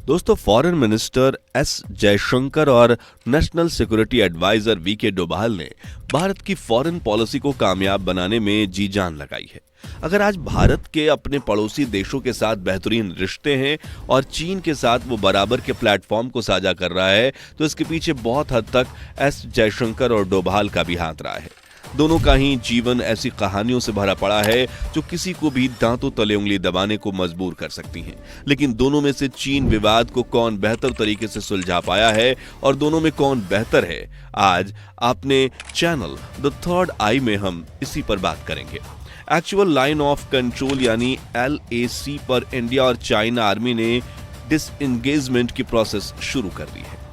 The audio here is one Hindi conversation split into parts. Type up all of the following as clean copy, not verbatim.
दोस्तों, फॉरेन मिनिस्टर एस जयशंकर और national security advisor VK Doval ने भारत की फॉरेन पॉलिसी को कामयाब बनाने में जी जान लगाई है। अगर आज भारत के अपने पड़ोसी देशों के साथ बेहतरीन रिश्ते हैं और चीन के साथ वो बराबर के प्लेटफॉर्म को साझा कर रहा है, तो इसके पीछे बहुत हद तक एस जयशंकर और डोभाल का भी हाथ रहा है। दोनों का ही जीवन ऐसी कहानियों से भरा पड़ा है जो किसी को भी दांतों तले उंगली दबाने को मजबूर कर सकती हैं। लेकिन दोनों में से चीन विवाद को कौन बेहतर तरीके से सुलझा पाया है और दोनों में कौन बेहतर है, आज अपने चैनल द थर्ड आई में हम इसी पर बात करेंगे। एक्चुअल लाइन ऑफ कंट्रोल यानी LAC पर इंडिया और चाइना आर्मी ने डिसएंगेजमेंट की प्रोसेस शुरू कर दी है।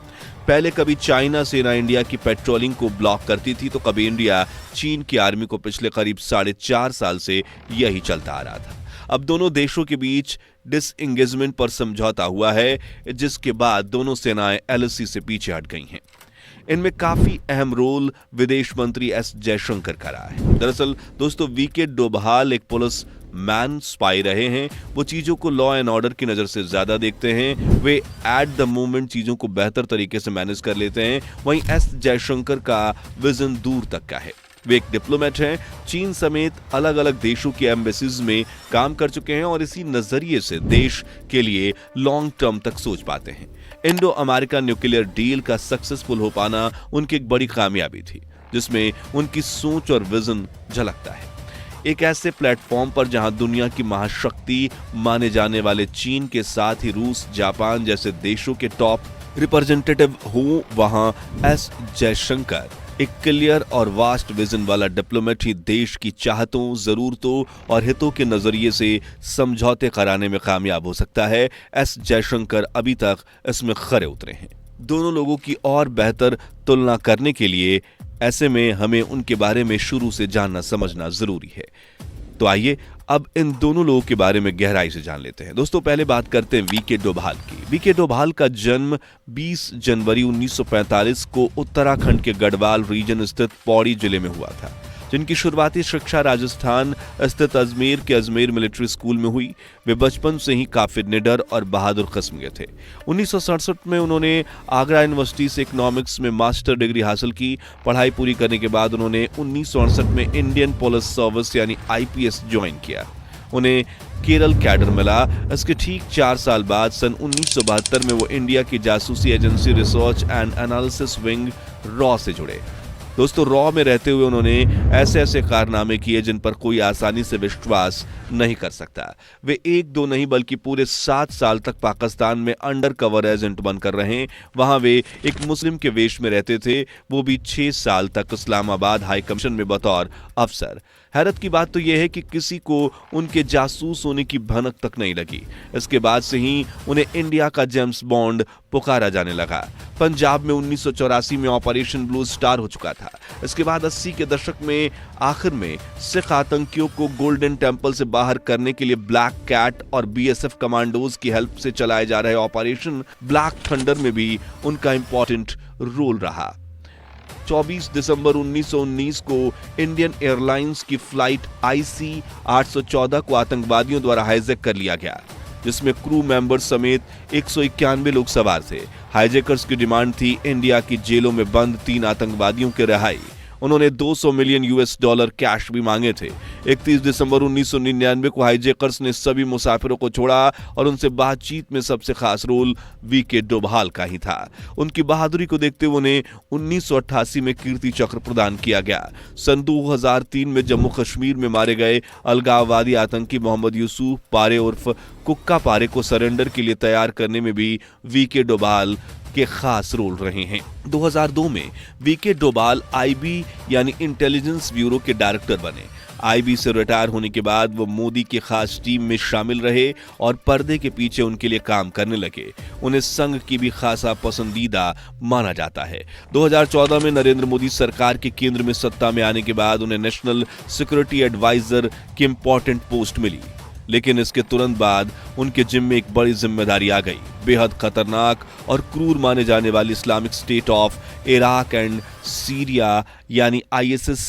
पहले कभी चाइना सेना इंडिया की पेट्रोलिंग को ब्लॉक करती थी, तो कभी इंडिया चीन की आर्मी को पिछले करीब 4.5 साल से यही चलता आ रहा था। अब दोनों देशों के बीच डिसएंगेजमेंट पर समझौता हुआ है, जिसके बाद दोनों सेनाएं LAC से पीछे हट गई हैं। इनमें काफी अहम रोल विदेश मंत्री एस जयशंकर का रहा है। दरअसल दोस्तों, वीके डोभाल एक पुलिस मैन स्पाई रहे हैं। वो चीजों को लॉ एंड ऑर्डर की नजर से ज्यादा देखते हैं। वे एट द मोमेंट चीजों को बेहतर तरीके से मैनेज कर लेते हैं। वहीं एस जयशंकर का विजन दूर तक का है। वे एक डिप्लोमेट हैं, चीन समेत अलग अलग देशों की एम्बेसीज में काम कर चुके हैं और इसी नजरिए से देश के लिए लॉन्ग टर्म तक सोच पाते हैं। इंडो अमेरिका न्यूक्लियर डील का सक्सेसफुल हो पाना उनकी एक बड़ी कामयाबी थी, जिसमें उनकी सोच और विजन झलकता है। एक ऐसे प्लेटफॉर्म पर जहां दुनिया की महाशक्ति माने जाने वाले चीन के साथ ही रूस, जापान जैसे देशों के टॉप रिप्रेजेंटेटिव हो, वहां एस जयशंकर एक क्लियर और वास्ट विजन वाला डिप्लोमेट ही देश की चाहतों, जरूरतों और हितों के नजरिए से समझौते कराने में कामयाब हो सकता है। एस जयशंकर अभी तक इसमें खरे उतरे हैं। दोनों लोगों की और बेहतर तुलना करने के लिए ऐसे में हमें उनके बारे में शुरू से जानना समझना जरूरी है। तो आइए अब इन दोनों लोगों के बारे में गहराई से जान लेते हैं। दोस्तों, पहले बात करते हैं वीके डोभाल की। वीके डोभाल का जन्म 20 जनवरी 1945 को उत्तराखंड के गढ़वाल रीजन स्थित पौड़ी जिले में हुआ था, जिनकी शुरुआती शिक्षा राजस्थान स्थित अजमेर के अजमेर मिलिट्री स्कूल में हुई। वे बचपन से ही काफी निडर और बहादुर किस्म के थे। 1967 में उन्होंने आगरा यूनिवर्सिटी से इकोनॉमिक्स में मास्टर डिग्री हासिल की। पढ़ाई पूरी करने के बाद उन्होंने 1968 में इंडियन पुलिस सर्विस यानी IPS ज्वाइन किया। उन्हें केरल कैडर मिला। इसके ठीक 4 साल बाद सन 1972 में वो इंडिया की जासूसी agency research and analysis wing raw से जुड़े। दोस्तों, रॉ में रहते हुए उन्होंने ऐसे ऐसे कारनामे किए जिन पर कोई आसानी से विश्वास नहीं कर सकता। वे एक दो नहीं बल्कि पूरे 7 साल तक पाकिस्तान में अंडर कवर एजेंट बनकर रहे। वहां वे एक मुस्लिम के वेश में रहते थे, वो भी 6 साल तक इस्लामाबाद हाई कमीशन में बतौर अफसर। हैरत की बात तो यह है कि किसी को उनके जासूस होने की भनक तक नहीं लगी। इसके बाद से ही उन्हें इंडिया का जेम्स बॉन्ड पुकारा जाने लगा। पंजाब में 1984 में ऑपरेशन ब्लू स्टार हो चुका था। इसके बाद 80 के दशक में आखिर में सिख आतंकियों को गोल्डन टेम्पल से बाहर करने के लिए ब्लैक कैट और BSF कमांडोज की हेल्प से चलाए जा रहे ऑपरेशन ब्लैक थंडर में भी उनका इंपॉर्टेंट रोल रहा। 24 दिसंबर 1919 को इंडियन एयरलाइंस की फ्लाइट IC 814 को आतंकवादियों द्वारा हाईजैक कर लिया गया, जिसमें क्रू मेंबर समेत 191 लोग सवार थे। हाईजैकर्स की डिमांड थी इंडिया की जेलों में बंद 3 आतंकवादियों की रिहाई। उन्होंने $200 मिलियन कैश भी मांगे थे। 31 दिसंबर 1999 को हाईजैकर्स ने सभी मुसाफिरों को छोड़ा और उनसे बातचीत में सबसे खास रोल वीके डोभाल का ही था। उनकी बहादुरी को देखते हुए उन्हें 1988 में कीर्ति चक्र प्रदान किया गया। सन 2003 में जम्मू कश्मीर में मारे गए अलगाववादी आतंकी मोहम्मद यूसुफ पारे उर्फ कुक्का पारे को सरेंडर के लिए तैयार करने में भी वीके डोभाल के खास रोल रहे हैं। 2002 में वीके डोभाल IB यानी इंटेलिजेंस ब्यूरो के डायरेक्टर बने। IB से रिटायर होने के बाद वो मोदी की खास टीम में शामिल रहे और पर्दे के पीछे उनके लिए काम करने लगे। उन्हें संघ की भी खासा पसंदीदा माना जाता है। 2014 में नरेंद्र मोदी सरकार के केंद्र में सत्ता में आने के बाद उन्हें नेशनल सिक्योरिटी एडवाइजर की इंपॉर्टेंट पोस्ट मिली, लेकिन इसके तुरंत बाद उनके जिम्मे में एक बड़ी जिम्मेदारी आ गई। बेहद खतरनाक और क्रूर माने जाने वाली Islamic state of Iraq and Syria यानी ISIS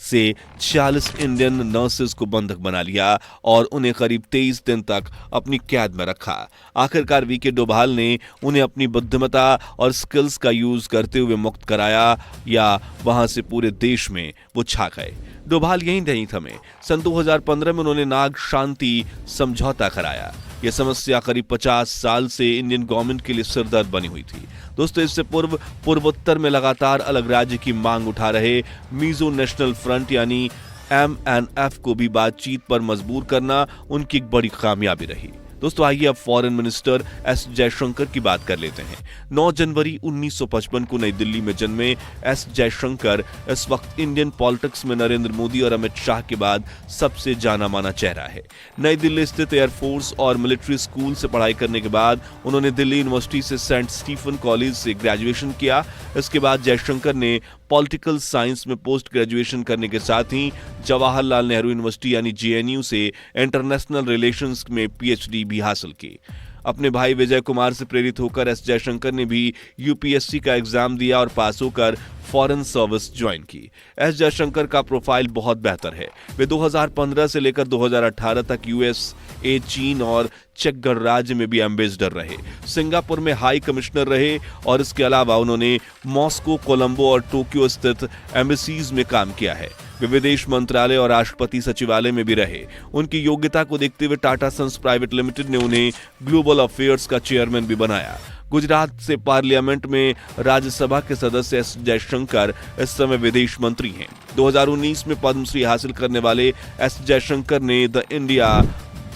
से 40 इंडियन नर्सेस को बंधक बना लिया और उन्हें करीब 23 दिन तक अपनी कैद में रखा। आखिरकार वीके डोभाल ने उन्हें अपनी बुद्धिमत्ता और स्किल्स का यूज करते हुए मुक्त कराया या वहां से पूरे देश में वो छा गए। डोभाल यहीं नहीं थमे। सन 2015 में उन्होंने नाग शांति समझौता कराया। यह समस्या करीब 50 साल से इंडियन गवर्नमेंट के लिए सिरदर्द बनी हुई थी। दोस्तों, इससे पूर्व पूर्वोत्तर में लगातार अलग राज्य की मांग उठा रहे मिजो नेशनल फ्रंट यानी MNF को भी बातचीत पर मजबूर करना उनकी एक बड़ी कामयाबी रही। दोस्तों, आइए अब फॉरेन मिनिस्टर एस जयशंकर की बात कर लेते हैं। 9 जनवरी 1955 को नई दिल्ली में जन्मे एस जयशंकर इस वक्त इंडियन पॉलिटिक्स में नरेंद्र मोदी और अमित शाह के बाद सबसे जाना माना चेहरा है। नई दिल्ली स्थित एयरफोर्स और मिलिट्री स्कूल से पढ़ाई करने के बाद उन्होंने दिल्ली यूनिवर्सिटी से सेंट स्टीफन कॉलेज से ग्रेजुएशन किया। इसके बाद जयशंकर ने पॉलिटिकल साइंस में पोस्ट ग्रेजुएशन करने के साथ ही जवाहरलाल नेहरू यूनिवर्सिटी यानी JNU से इंटरनेशनल रिलेशंस में PhD भी हासिल की। अपने भाई विजय कुमार से प्रेरित होकर एस जयशंकर ने भी UPSC का एग्जाम दिया और पास होकर फॉरेन सर्विस ज्वाइन की। एस जयशंकर का प्रोफाइल बहुत बेहतर है। वे 2015 से लेकर 2018 तक USA, चीन और चेक गणराज्य में भी एम्बेसडर रहे। सिंगापुर में हाई कमिश्नर रहे और इसके अलावा उन्होंने मॉस्को, कोलंबो और टोक्यो स्थित एम्बेसीज में काम किया है। वे विदेश मंत्रालय और राष्ट्रपति सचिवालय में भी रहे। उनकी योग्यता को देखते हुए टाटा सन्स प्राइवेट लिमिटेड ने उन्हें ग्लोबल अफेयर्स का चेयरमैन भी बनाया। गुजरात से पार्लियामेंट में राज्यसभा के सदस्य एस जयशंकर इस समय विदेश मंत्री हैं। 2019 में पद्मश्री हासिल करने वाले एस जयशंकर ने the India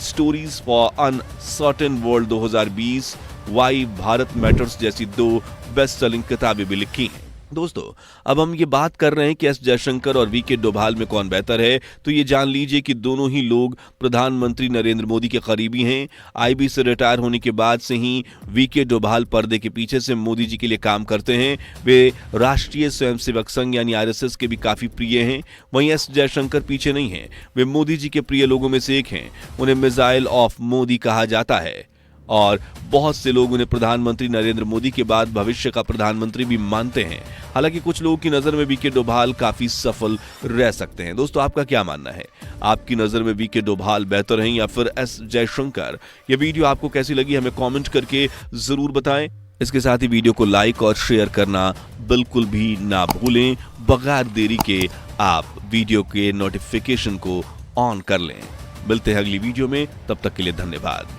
stories for uncertain world 2020, why Bharat matters जैसी 2 बेस्ट सेलिंग किताबें भी लिखी हैं। दोस्तों, अब हम ये बात कर रहे हैं कि एस जयशंकर और वीके डोभाल में कौन बेहतर है, तो ये जान लीजिए कि दोनों ही लोग प्रधानमंत्री नरेंद्र मोदी के करीबी हैं। IB से रिटायर होने के बाद से ही वीके डोभाल पर्दे के पीछे से मोदी जी के लिए काम करते हैं। वे राष्ट्रीय स्वयंसेवक संघ यानी RSS के भी काफी प्रिय हैं। वहीं एस जयशंकर पीछे नहीं हैं, वे मोदी जी के प्रिय लोगों में से एक हैं। उन्हें मिसाइल ऑफ मोदी कहा जाता है और बहुत से लोग उन्हें प्रधानमंत्री नरेंद्र मोदी के बाद भविष्य का प्रधानमंत्री भी मानते हैं। हालांकि कुछ लोगों की नजर में वीके डोभाल काफी सफल रह सकते हैं। दोस्तों, आपका क्या मानना है? आपकी नजर में वीके डोभाल बेहतर हैं या फिर एस जयशंकर? यह वीडियो आपको कैसी लगी हमें कमेंट करके जरूर बताएं। इसके साथ ही वीडियो को लाइक और शेयर करना बिल्कुल भी ना भूलें। बगैर देरी के आप वीडियो के नोटिफिकेशन को ऑन कर लें। मिलते हैं अगली वीडियो में, तब तक के लिए धन्यवाद।